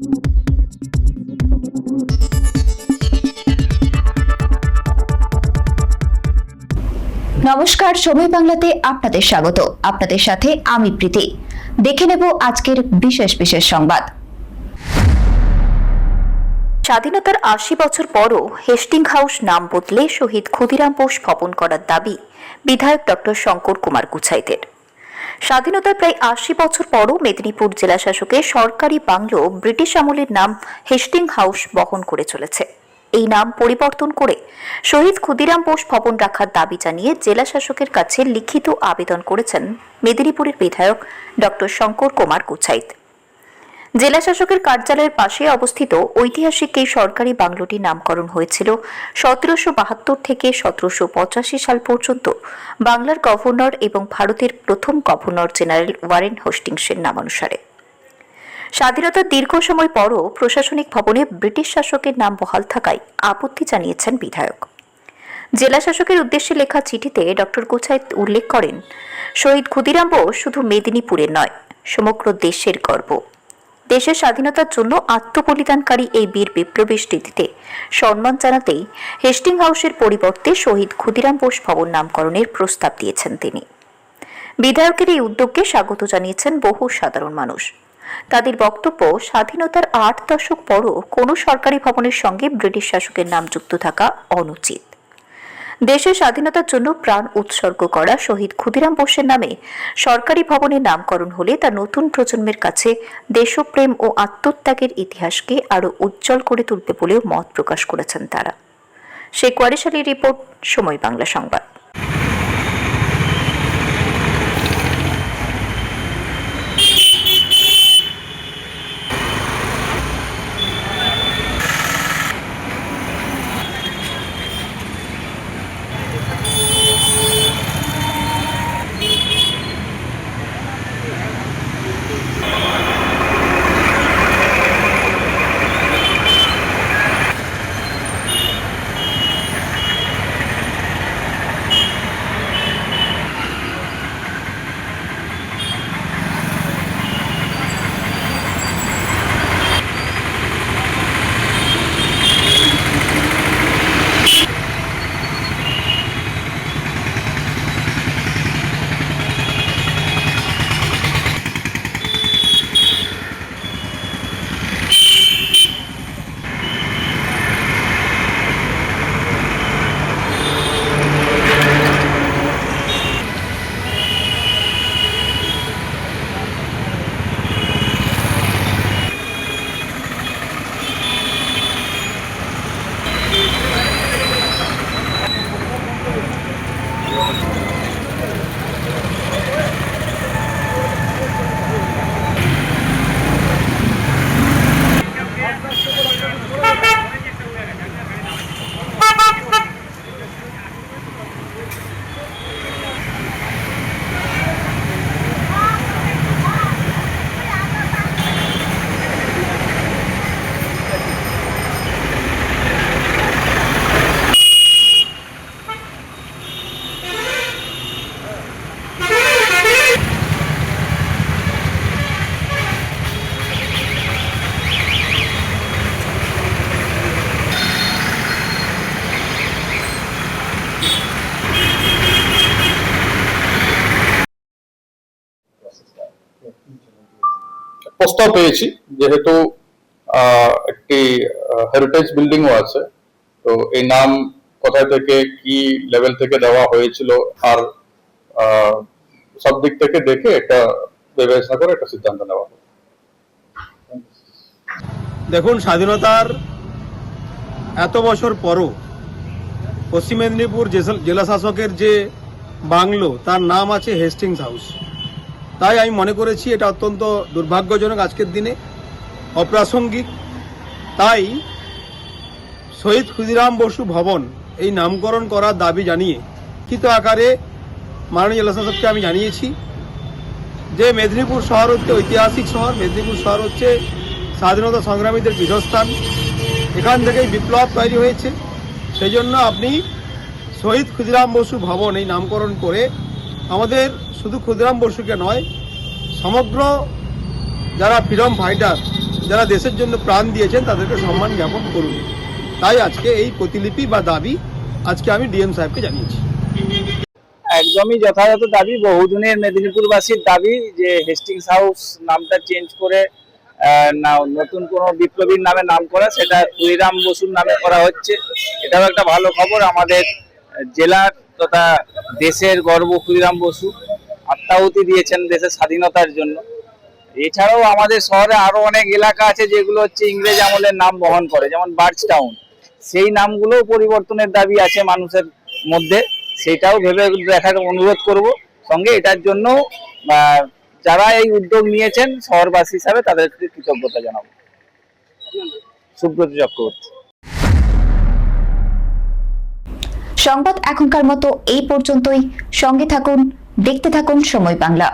নমস্কার, সময় বাংলাতে আপনাদের স্বাগত। আপনাদের সাথে আমি প্রীতি। দেখে নেব আজকের বিশেষ বিশেষ সংবাদ। স্বাধীনতার ৮০ বছর পরও হেস্টিং হাউস নাম বদলে শহীদ ক্ষুদিরাম বোস ভবন করার দাবি বিধায়ক ডক্টর শঙ্কর কুমার গুছাইতের। স্বাধীনতার প্রায় ৮০ বছর পরও মেদিনীপুর জেলা শাসকের সরকারি বাংলো ব্রিটিশ আমলের নাম হেস্টিং হাউস বহন করে চলেছে। এই নাম পরিবর্তন করে শহীদ ক্ষুদিরাম বোস ভবন রাখার দাবি জানিয়ে জেলা শাসকের কাছে লিখিত আবেদন করেছেন মেদিনীপুরের বিধায়ক ডক্টর শঙ্কর কুমার গুছাইত। জেলা শাসকের কার্যালয়ের পাশে অবস্থিত ঐতিহাসিক এই সরকারি বাংলোটির নামকরণ হয়েছিল ১৭৭২ থেকে ১৭৮৫ সাল পর্যন্ত বাংলার গভর্নর এবং ভারতের প্রথম গভর্নর জেনারেল ওয়ারেন হেস্টিংসের নামানুসারে। স্বাধীনতার দীর্ঘ সময় পরও প্রশাসনিক ভবনে ব্রিটিশ শাসকের নাম বহাল থাকায় আপত্তি জানিয়েছেন বিধায়ক। জেলা শাসকের উদ্দেশ্যে লেখা চিঠিতে ডক্টর গুছাইত উল্লেখ করেন, শহীদ ক্ষুদিরাম বোস শুধু মেদিনীপুরের নয়, সমগ্র দেশের গর্ব। দেশের স্বাধীনতার জন্য আত্মবলিদানকারী এই বীর বিপ্লবীর স্মৃতিতে সম্মান জানাতেই হেস্টিং হাউসের পরিবর্তে শহীদ ক্ষুদিরাম বোস ভবন নামকরণের প্রস্তাব দিয়েছেন তিনি। বিধায়কের এই উদ্যোগকে স্বাগত জানিয়েছেন বহু সাধারণ মানুষ। তাদের বক্তব্য, স্বাধীনতার ৮ দশক পরও কোনো সরকারি ভবনের সঙ্গে ব্রিটিশ শাসকের নাম যুক্ত থাকা অনুচিত। দেশের স্বাধীনতার জন্য প্রাণ উৎসর্গ করা শহীদ ক্ষুদিরাম বোসের নামে সরকারি ভবনের নামকরণ হলে তা নতুন প্রজন্মের কাছে দেশপ্রেম ও আত্মত্যাগের ইতিহাসকে আরও উজ্জ্বল করে তুলবে বলেও মত প্রকাশ করেছেন তারা। শেখ ওয়ারিস আলীর রিপোর্ট, সময় বাংলা সংবাদ। প্রস্তাব পেয়েছি, যেহেতু একটি হেরিটেজ বিল্ডিংও আছে, তো এই নাম কোথা থেকে কি লেভেল থেকে দেওয়া হয়েছিল আর সব দিক থেকে দেখে একটা বিবেচনা করে একটা সিদ্ধান্ত নেওয়া হবে। দেখুন, স্বাধীনতার এত বছর পরও পশ্চিম মেদিনীপুর জেলা শাসকের যে বাংলো তার নাম আছে হেস্টিংস হাউস। তাই আমি মনে করেছি এটা অত্যন্ত দুর্ভাগ্যজনক, আজকের দিনে অপ্রাসঙ্গিক। তাই শহীদ ক্ষুদিরাম বসু ভবন এই নামকরণ করার দাবি জানিয়ে লিখিত আকারে মাননীয় জেলা শাসককে আমি জানিয়েছি যে মেদিনীপুর শহর হচ্ছে ঐতিহাসিক শহর, মেদিনীপুর শহর হচ্ছে স্বাধীনতা সংগ্রামীদের পীঠস্থান, এখান থেকেই বিপ্লব তৈরি হয়েছে। সেই জন্য আপনি শহীদ ক্ষুদিরাম বসু ভবন এই নামকরণ করে আমাদের শুধু ক্ষুদিরাম বসুকে নয়, সমগ্র যারা ফ্রিডম ফাইটার যারা দেশের জন্য প্রাণ দিয়েছেন তাদেরকে সম্মান জ্ঞাপন করুন। তাই আজকে এই প্রতিলিপি বা দাবি আজকে আমি ডিএম সাহেবকে জানিয়েছি। একদমই যথাযথ দাবি, বহুদিনের মেদিনীপুরবাসীর দাবি যে হেস্টিংস হাউস নামটা চেঞ্জ করে নতুন কোনো বিপ্লবীর নামে নাম করা, সেটা ক্ষুদিরাম বসুর নামে করা হচ্ছে। এটাও একটা ভালো খবর। আমাদের জেলার তথা দেশের গর্ব ক্ষুদিরাম বসু আত্মাহুতি দিয়েছেন দেশের স্বাধীনতার জন্য। এছাড়াও আমাদের শহরে আরো অনেক এলাকা আছে যেগুলো হচ্ছে ইংরেজ আমলের নাম বহন করে, যেমন বার্চ টাউন। সেই নামগুলো পরিবর্তনের দাবি আছে মানুষের মধ্যে, সেটাও ভেবে দেখার অনুরোধ করব। সঙ্গে এটার জন্য যারা এই উদ্যোগ নিয়েছেন শহরবাসী হিসাবে তাদেরকে কৃতজ্ঞতা জানাবো। সুব্রত চক্রবর্তী। সংবাদ এখনকার মতো এই পর্যন্তই। সঙ্গে থাকুন, দেখতে থাকুন সময় বাংলা।